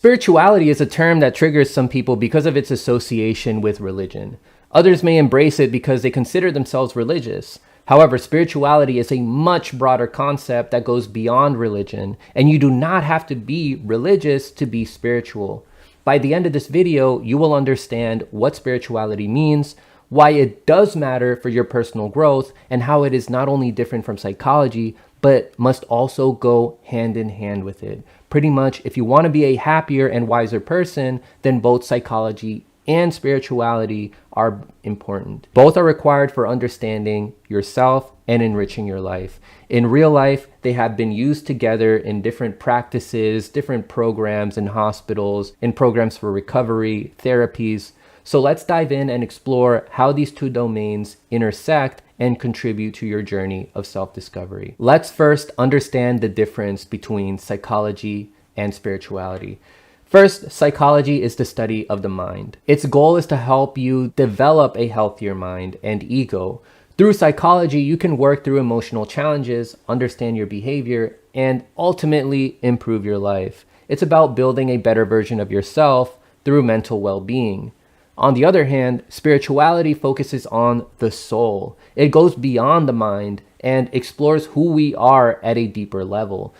Spirituality is a term that triggers some people because of its association with religion. Others may embrace it because they consider themselves religious. However, spirituality is a much broader concept that goes beyond religion, and you do not have to be religious to be spiritual. By the end of this video, you will understand what spirituality means, why it does matter for your personal growth, and how it is not only different from psychology, but must also go hand in hand with it. Pretty much, if you want to be a happier and wiser person, then both psychology and spirituality are important. Both are required for understanding yourself and enriching your life. In real life, they have been used together in different practices, different programs in hospitals, in programs for recovery, therapies. So let's dive in and explore how these two domains intersect and contribute to your journey of self-discovery. Let's first understand the difference between psychology and spirituality. First, psychology is the study of the mind. Its goal is to help you develop a healthier mind and ego. Through psychology, you can work through emotional challenges, understand your behavior, and ultimately improve your life. It's about building a better version of yourself through mental well-being. On the other hand, spirituality focuses on the soul. It goes beyond the mind and explores who we are at a deeper level,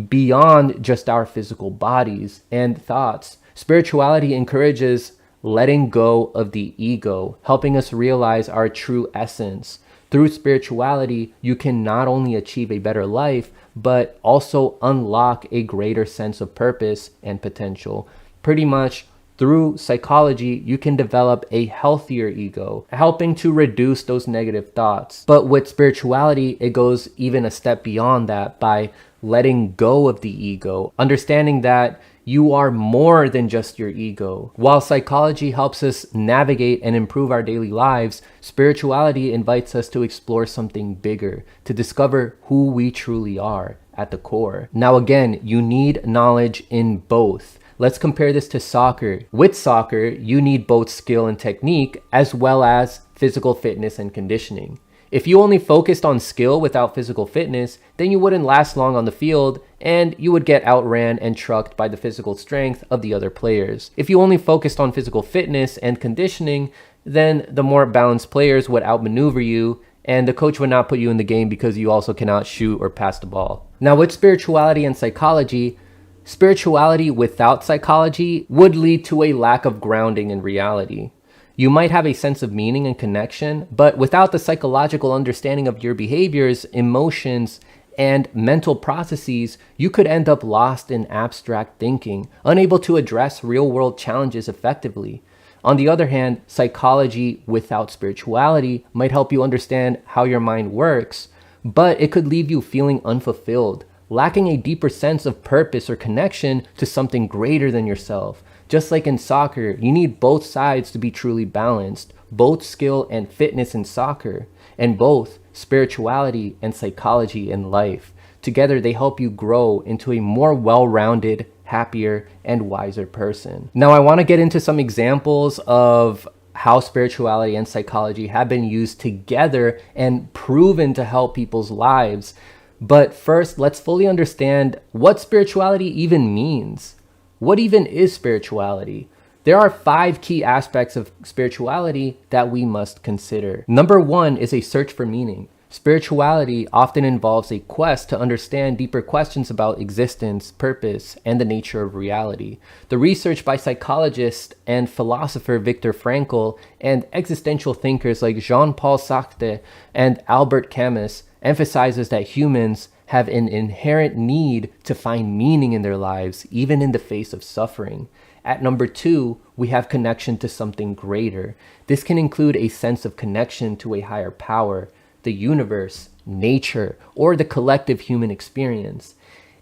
beyond just our physical bodies and thoughts. Spirituality encourages letting go of the ego, helping us realize our true essence. Through spirituality, you can not only achieve a better life, but also unlock a greater sense of purpose and potential. Pretty much, through psychology, you can develop a healthier ego, helping to reduce those negative thoughts. But with spirituality, it goes even a step beyond that by letting go of the ego, understanding that you are more than just your ego. While psychology helps us navigate and improve our daily lives, spirituality invites us to explore something bigger, to discover who we truly are at the core. Now again, you need knowledge in both. Let's compare this to soccer. With soccer, you need both skill and technique, as well as physical fitness and conditioning. If you only focused on skill without physical fitness, then you wouldn't last long on the field and you would get outran and trucked by the physical strength of the other players. If you only focused on physical fitness and conditioning, then the more balanced players would outmaneuver you and the coach would not put you in the game because you also cannot shoot or pass the ball. Now with spirituality and psychology, spirituality without psychology would lead to a lack of grounding in reality. You might have a sense of meaning and connection, but without the psychological understanding of your behaviors, emotions, and mental processes, you could end up lost in abstract thinking, unable to address real-world challenges effectively. On the other hand, psychology without spirituality might help you understand how your mind works, but it could leave you feeling unfulfilled, lacking a deeper sense of purpose or connection to something greater than yourself. Just like in soccer, you need both sides to be truly balanced, both skill and fitness in soccer, and both spirituality and psychology in life. Together, they help you grow into a more well-rounded, happier, and wiser person. Now, I want to get into some examples of how spirituality and psychology have been used together and proven to help people's lives. But first, let's fully understand what spirituality even means. What even is spirituality? There are 5 key aspects of spirituality that we must consider. Number 1 is a search for meaning. Spirituality often involves a quest to understand deeper questions about existence, purpose, and the nature of reality. The research by psychologist and philosopher Viktor Frankl and existential thinkers like Jean-Paul Sartre and Albert Camus emphasizes that humans have an inherent need to find meaning in their lives, even in the face of suffering. At number 2, we have connection to something greater. This can include a sense of connection to a higher power, the universe, nature, or the collective human experience.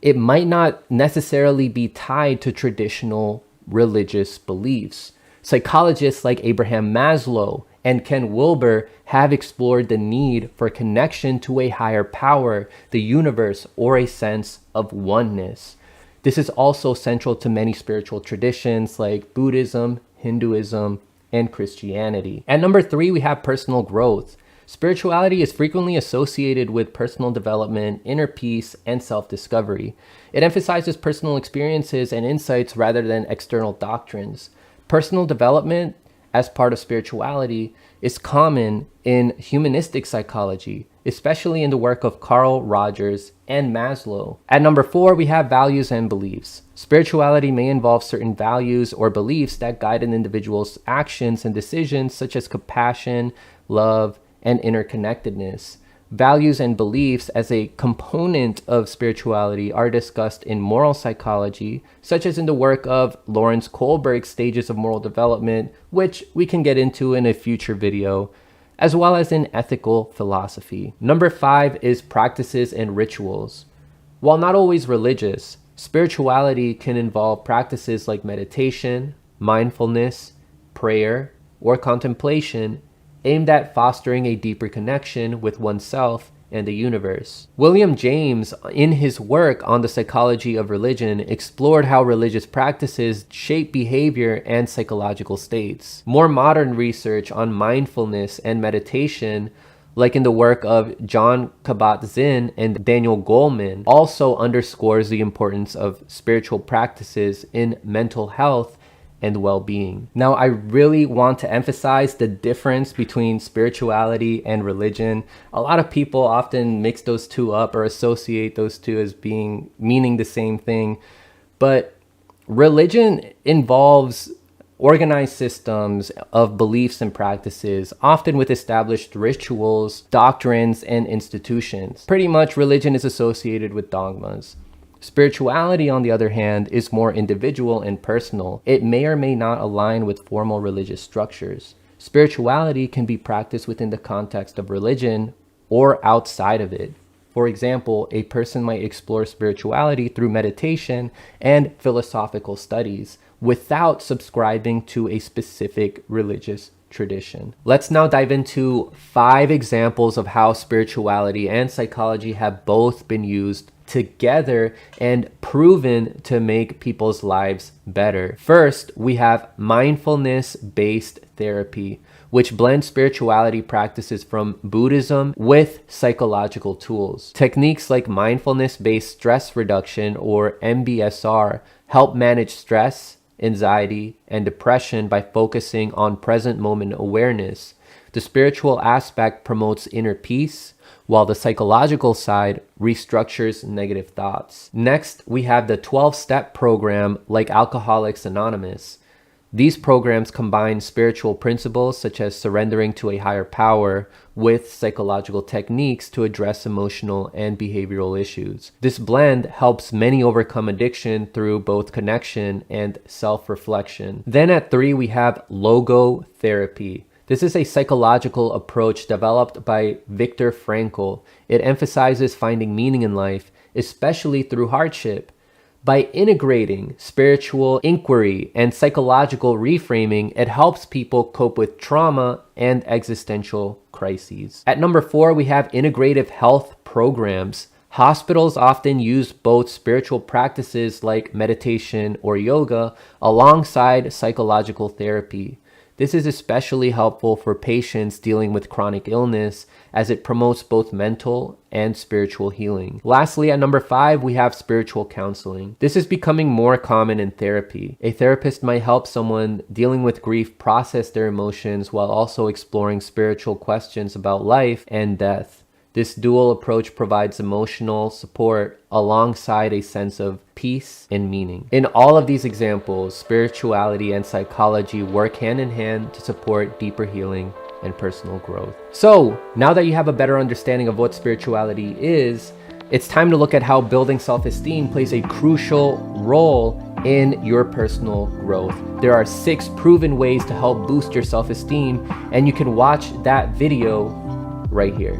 It might not necessarily be tied to traditional religious beliefs. Psychologists like Abraham Maslow and Ken Wilber have explored the need for connection to a higher power, the universe, or a sense of oneness. This is also central to many spiritual traditions like Buddhism, Hinduism, and Christianity. At number 3, we have personal growth. Spirituality is frequently associated with personal development, inner peace, and self-discovery. It emphasizes personal experiences and insights rather than external doctrines. Personal development, as part of spirituality, is common in humanistic psychology, especially in the work of Carl Rogers and Maslow. At number 4, we have values and beliefs. Spirituality may involve certain values or beliefs that guide an individual's actions and decisions, such as compassion, love, and interconnectedness. Values and beliefs as a component of spirituality are discussed in moral psychology, such as in the work of Lawrence Kohlberg's Stages of Moral Development, which we can get into in a future video, as well as in ethical philosophy. Number 5 is practices and rituals. While not always religious, spirituality can involve practices like meditation, mindfulness, prayer, or contemplation, aimed at fostering a deeper connection with oneself and the universe. William James, in his work on the psychology of religion, explored how religious practices shape behavior and psychological states. More modern research on mindfulness and meditation, like in the work of John Kabat-Zinn and Daniel Goleman, also underscores the importance of spiritual practices in mental health and well-being. Now, I really want to emphasize the difference between spirituality and religion. A lot of people often mix those two up or associate those two as meaning the same thing. But religion involves organized systems of beliefs and practices, often with established rituals, doctrines, and institutions. Pretty much religion is associated with dogmas. Spirituality, on the other hand, is more individual and personal. It may or may not align with formal religious structures. Spirituality can be practiced within the context of religion or outside of it. For example, a person might explore spirituality through meditation and philosophical studies without subscribing to a specific religious tradition. Let's now dive into 5 examples of how spirituality and psychology have both been used together and proven to make people's lives better. First, we have mindfulness-based therapy, which blends spirituality practices from Buddhism with psychological tools. Techniques like mindfulness-based stress reduction, or MBSR, help manage stress, anxiety, and depression by focusing on present moment awareness. The spiritual aspect promotes inner peace, while the psychological side restructures negative thoughts. Next, we have the 12-step program like Alcoholics Anonymous. These programs combine spiritual principles such as surrendering to a higher power with psychological techniques to address emotional and behavioral issues. This blend helps many overcome addiction through both connection and self-reflection. Then at 3, we have logotherapy. This is a psychological approach developed by Viktor Frankl. It emphasizes finding meaning in life, especially through hardship. By integrating spiritual inquiry and psychological reframing, it helps people cope with trauma and existential crises. At number 4, we have integrative health programs. Hospitals often use both spiritual practices like meditation or yoga alongside psychological therapy. This is especially helpful for patients dealing with chronic illness, as it promotes both mental and spiritual healing. Lastly, at number 5, we have spiritual counseling. This is becoming more common in therapy. A therapist might help someone dealing with grief process their emotions while also exploring spiritual questions about life and death. This dual approach provides emotional support alongside a sense of peace and meaning. In all of these examples, spirituality and psychology work hand in hand to support deeper healing and personal growth. So, now that you have a better understanding of what spirituality is, it's time to look at how building self-esteem plays a crucial role in your personal growth. There are 6 proven ways to help boost your self-esteem, and you can watch that video right here.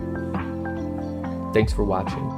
Thanks for watching.